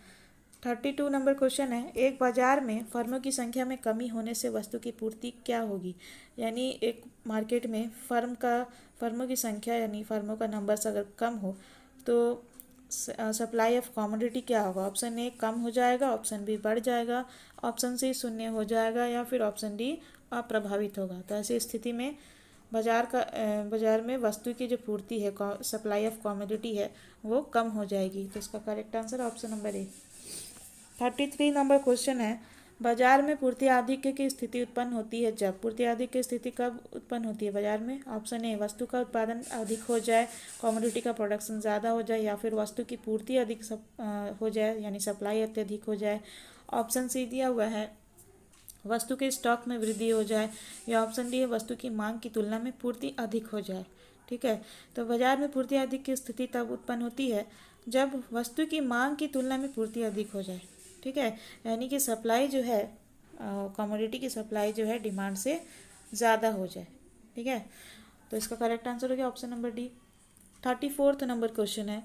32 नंबर क्वेश्चन है, एक बाजार में फर्मों की संख्या में कमी होने से वस्तु की पूर्ति क्या होगी, यानी एक मार्केट में फर्मों की संख्या यानी फर्मों का नंबर्स अगर कम हो तो सप्लाई ऑफ कमोडिटी क्या होगा। ऑप्शन ए कम हो जाएगा, ऑप्शन बी बढ़ जाएगा, ऑप्शन सी शून्य हो जाएगा, या फिर ऑप्शन डी अप्रभावित होगा। तो ऐसी स्थिति में बाजार में वस्तु की जो पूर्ति है, सप्लाई ऑफ कमोडिटी है, वो कम हो जाएगी। तो इसका correct answer option number A. 33 number question है, बाजार में पूर्ति आधिक्य की स्थिति उत्पन्न होती है जब, पूर्ति आधिक्य की स्थिति कब उत्पन्न होती है बाजार में। ऑप्शन ए वस्तु का उत्पादन अधिक हो जाए, कमोडिटी का प्रोडक्शन ज़्यादा हो जाए, या फिर वस्तु की पूर्ति अधिक हो जाए यानी सप्लाई अत्यधिक हो जाए। ऑप्शन सी दिया हुआ है वस्तु के स्टॉक में वृद्धि हो जाए, या ऑप्शन डी है वस्तु की मांग की तुलना में पूर्ति अधिक हो जाए, ठीक है। तो बाजार में पूर्ति अधिक की स्थिति तब उत्पन्न होती है जब वस्तु की मांग की तुलना में पूर्ति अधिक हो जाए, ठीक है, यानी कि सप्लाई जो है कमोडिटी की सप्लाई जो है डिमांड से ज़्यादा हो जाए, ठीक है। तो इसका करेक्ट आंसर हो गया option number D. 34 number question है,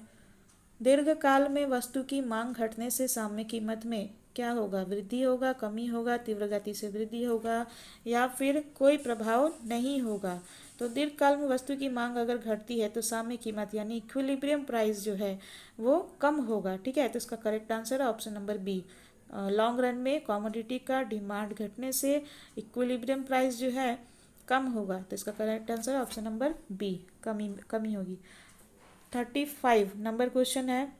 दीर्घकाल में वस्तु की मांग घटने से साम्य कीमत में क्या होगा, वृद्धि होगा, कमी होगा, तीव्र गति से वृद्धि होगा, या फिर कोई प्रभाव नहीं होगा। तो दीर्घकाल में वस्तु की मांग अगर घटती है तो साम्य कीमत यानी इक्विलिब्रियम प्राइस जो है वो कम होगा, ठीक है। तो इसका करेक्ट आंसर है option number B. Long run में कमोडिटी का डिमांड घटने से इक्विलिब्रियम प्राइस जो है कम होगा, तो इसका correct answer option number B, कमी होगी। 35 नंबर क्वेश्चन है,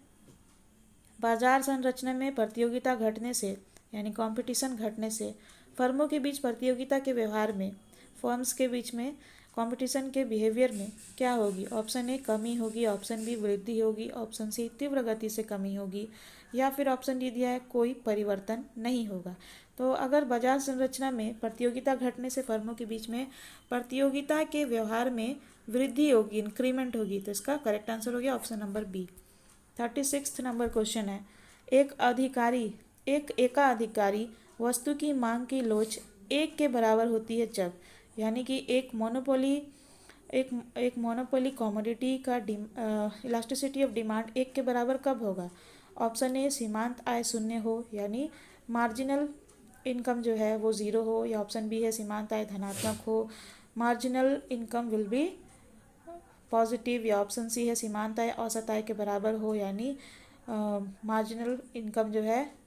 बाजार संरचना में प्रतियोगिता घटने से यानी कंपटीशन घटने से फर्मों के बीच प्रतियोगिता के व्यवहार में, फर्म्स के बीच में कंपटीशन के बिहेवियर में क्या होगी? ऑप्शन ए कमी होगी, ऑप्शन बी वृद्धि होगी, ऑप्शन सी तीव्र गति से कमी होगी, या फिर ऑप्शन डी दिया है कोई परिवर्तन नहीं होगा। तो अगर बाजार संरचना में प्रतियोगिता घटने से फर्मों के बीच में प्रतियोगिता के व्यवहार में वृद्धि होगी, इंक्रीमेंट होगी, तो इसका करेक्ट आंसर हो गया option number B. 36 number question है, एकाधिकारी वस्तु की मांग की लोच एक के बराबर होती है जब, यानी कि एक मोनोपोली कमोडिटी का इलास्टिसिटी ऑफ डिमांड एक के बराबर कब होगा? ऑप्शन ए सीमांत आय शून्य हो, यानी मार्जिनल इनकम जो है वो ज़ीरो हो, या ऑप्शन बी है सीमांत आय धनात्मक हो, marginal income will be positive, या ऑप्शन सी है सीमांत आय औसत आय के बराबर हो, यानी मार्जिनल इनकम जो है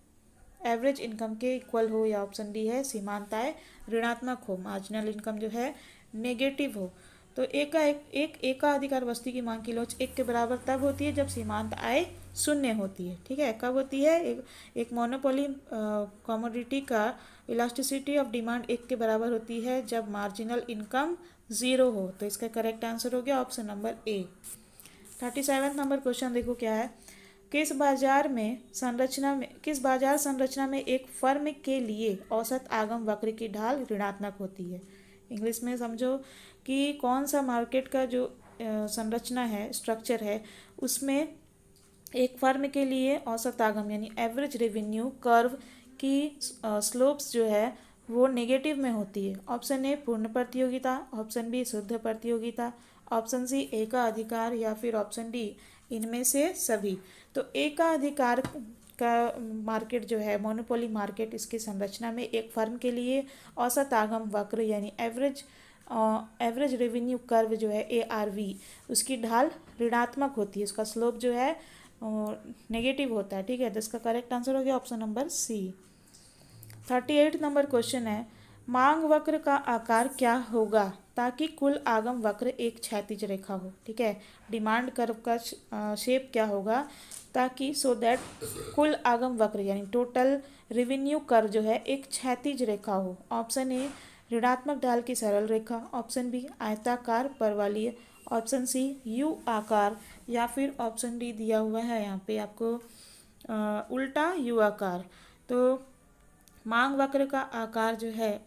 एवरेज इनकम के इक्वल हो, या ऑप्शन डी है सीमांत आय ऋणात्मक हो, मार्जिनल इनकम जो है नेगेटिव हो। तो एकाधिकार वस्तु की मांग की लोच एक के बराबर तब होती है जब सीमांत आय शून्य होती है। ठीक है, कब होती है? एक मोनोपोली कमोडिटी का इलास्टिसिटी ऑफ डिमांड एक के बराबर होती है जब मार्जिनल इनकम ज़ीरो हो। तो इसका करेक्ट आंसर हो गया option number A. 37 number question देखो क्या है, किस बाजार संरचना में एक फर्म के लिए औसत आगम वक्र की ढाल ऋणात्मक होती है? इंग्लिश में समझो कि कौन सा मार्केट का जो संरचना है, स्ट्रक्चर है, उसमें एक फर्म के लिए औसत आगम यानी एवरेज रेवेन्यू कर्व की स्लोप्स जो है वो नेगेटिव में होती है। ऑप्शन ए पूर्ण प्रतियोगिता, ऑप्शन बी शुद्ध प्रतियोगिता, ऑप्शन सी एकाधिकार, या फिर ऑप्शन डी इनमें से सभी। तो एकाधिकार का मार्केट जो है, मोनोपोली मार्केट, इसकी संरचना में एक फर्म के लिए औसत आगम वक्र यानी एवरेज रेवेन्यू कर्व जो है ARV, उसकी ढाल ऋणात्मक होती है, उसका स्लोप जो है नेगेटिव होता है। ठीक है, तो इसका करेक्ट आंसर हो गया option number C. 38 number question है, मांग वक्र का आकार क्या होगा ताकि कुल आगम वक्र एक क्षैतिज रेखा हो? ठीक है, डिमांड कर्व का शेप क्या होगा ताकि सो दैट कुल आगम वक्र यानी टोटल रेवेन्यू कर्व जो है एक क्षैतिज रेखा हो? ऑप्शन ए ऋणात्मक ढाल की सरल रेखा, ऑप्शन बी आयताकार परवलय, ऑप्शन सी यू आकार, या फिर ऑप्शन डी दिया हुआ है यहाँ पे आपको उल्टा यू आकार। तो मांग वक्र का आकार जो है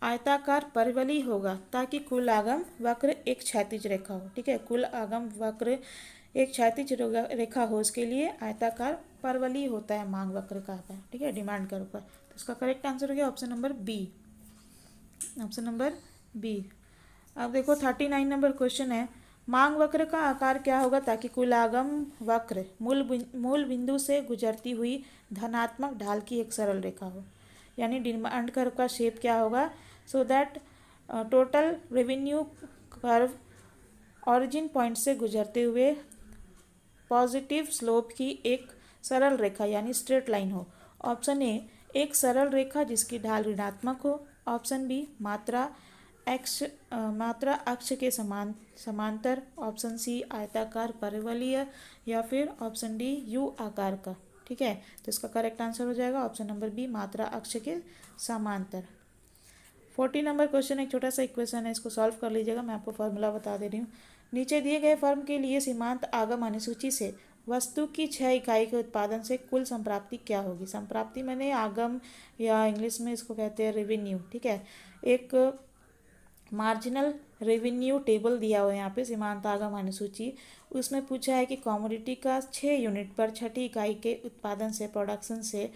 आयताकार परवलय होगा ताकि कुल आगम वक्र एक क्षैतिज रेखा हो। ठीक है, कुल आगम वक्र एक क्षैतिज रेखा हो, उसके लिए आयताकार परवलय होता है मांग वक्र का आकार। ठीक है, डिमांड कर्व पर। तो इसका करेक्ट आंसर हो गया option number B, option number B. अब देखो 39 नंबर क्वेश्चन है, मांग वक्र का आकार क्या होगा ताकि कुल आगम वक्र मूल बिंदु से गुजरती हुई धनात्मक ढाल की एक सरल रेखा हो? यानी डिमांड कर्व का शेप क्या होगा so that total revenue curve origin point से गुजरते हुए पॉजिटिव स्लोप की एक सरल रेखा यानी स्ट्रेट लाइन हो। ऑप्शन ए एक सरल रेखा जिसकी ढाल ऋणात्मक हो, ऑप्शन बी मात्रा अक्ष के समांतर, ऑप्शन सी आयताकार परवलय, या फिर ऑप्शन डी यू आकार का। ठीक है, तो इसका करेक्ट आंसर हो जाएगा ऑप्शन नंबर बी मात्रा अक्ष के समांतर। 40 नंबर क्वेश्चन एक छोटा सा इक्वेशन है, इसको सॉल्व कर लीजिएगा। मैं आपको फॉर्मूला बता दे रही हूँ। नीचे दिए गए फर्म के लिए सीमांत आगम अनुसूची से वस्तु की 6 इकाई के उत्पादन से कुल संप्राप्ति क्या होगी? संप्राप्ति मैंने आगम, या इंग्लिश में इसको कहते हैं रेवेन्यू। ठीक है, एक मार्जिनल रेवेन्यू टेबल दिया हुआ है यहाँ पे, सीमांत आगम अनुसूची। उसमें पूछा है कि कमोडिटी का 6 यूनिट पर 6ठी इकाई के उत्पादन से, प्रोडक्शन से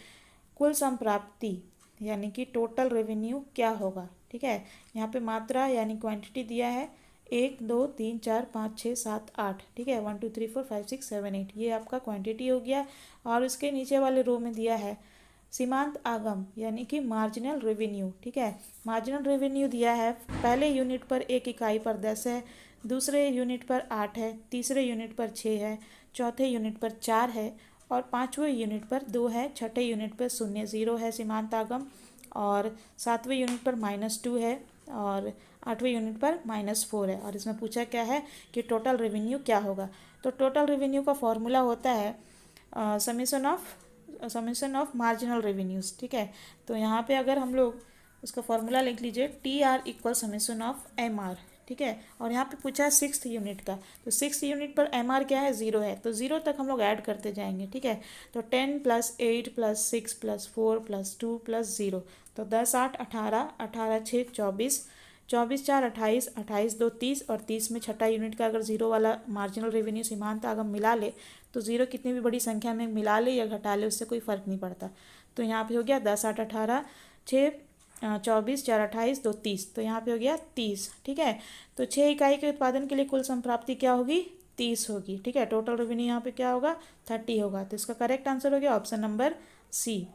कुल संप्राप्ति यानी कि टोटल रेवेन्यू क्या होगा? ठीक है, यहाँ पे मात्रा यानी क्वांटिटी दिया है 1 2 3 4 5 6 7 8। ठीक है, 1 2 3 4 5 6 7 8, ये आपका क्वांटिटी हो गया। और उसके नीचे वाले रो में दिया है सीमांत आगम यानी कि मार्जिनल रेवेन्यू। ठीक है, मार्जिनल रेवेन्यू दिया है, पहले यूनिट पर 1 इकाई पर 10 है, दूसरे यूनिट पर 8 है, तीसरे यूनिट पर 6 है, चौथे यूनिट पर 4 है, और 5वें यूनिट पर 2 है, छठे यूनिट पर 0 है सीमांत आगम, और 7वें यूनिट पर -2 है, और 8वें यूनिट पर -4 है। और इसमें पूछा क्या है कि टोटल रेवेन्यू क्या होगा। तो टोटल रेवेन्यू का फॉर्मूला होता है समेशन ऑफ मार्जिनल रेवेन्यूज़। ठीक है, तो यहाँ पे अगर हम लोग उसका फॉर्मूला लिख लीजिए TR equal summation of MR। ठीक है, और यहाँ पे पूछा है 6th यूनिट का, तो 6th यूनिट पर MR क्या है, 0 है, तो 0 तक हम लोग ऐड करते जाएंगे। ठीक है, तो 10 + 8 + 6 + 4 + 2 + 0, तो 10 8 18, 18 6 24, 24 4 28, 28 2 30, और 30 में छठा यूनिट का अगर 0 वाला मार्जिनल रेवेन्यू सीमांत अगर मिला ले तो 0 कितनी भी बड़ी संख्या में मिला ले या घटा ले उससे कोई फ़र्क नहीं पड़ता। तो यहाँ पे हो गया 10 8 18 6 24 4 28 2 30, तो यहाँ पे हो गया 30। ठीक है, तो 6 इकाई के उत्पादन के लिए कुल संप्राप्ति क्या होगी, 30 होगी। ठीक है, टोटल रेवेन्यू यहाँ पे क्या होगा, 30 होगा। तो इसका करेक्ट आंसर हो गया ऑप्शन नंबर सी।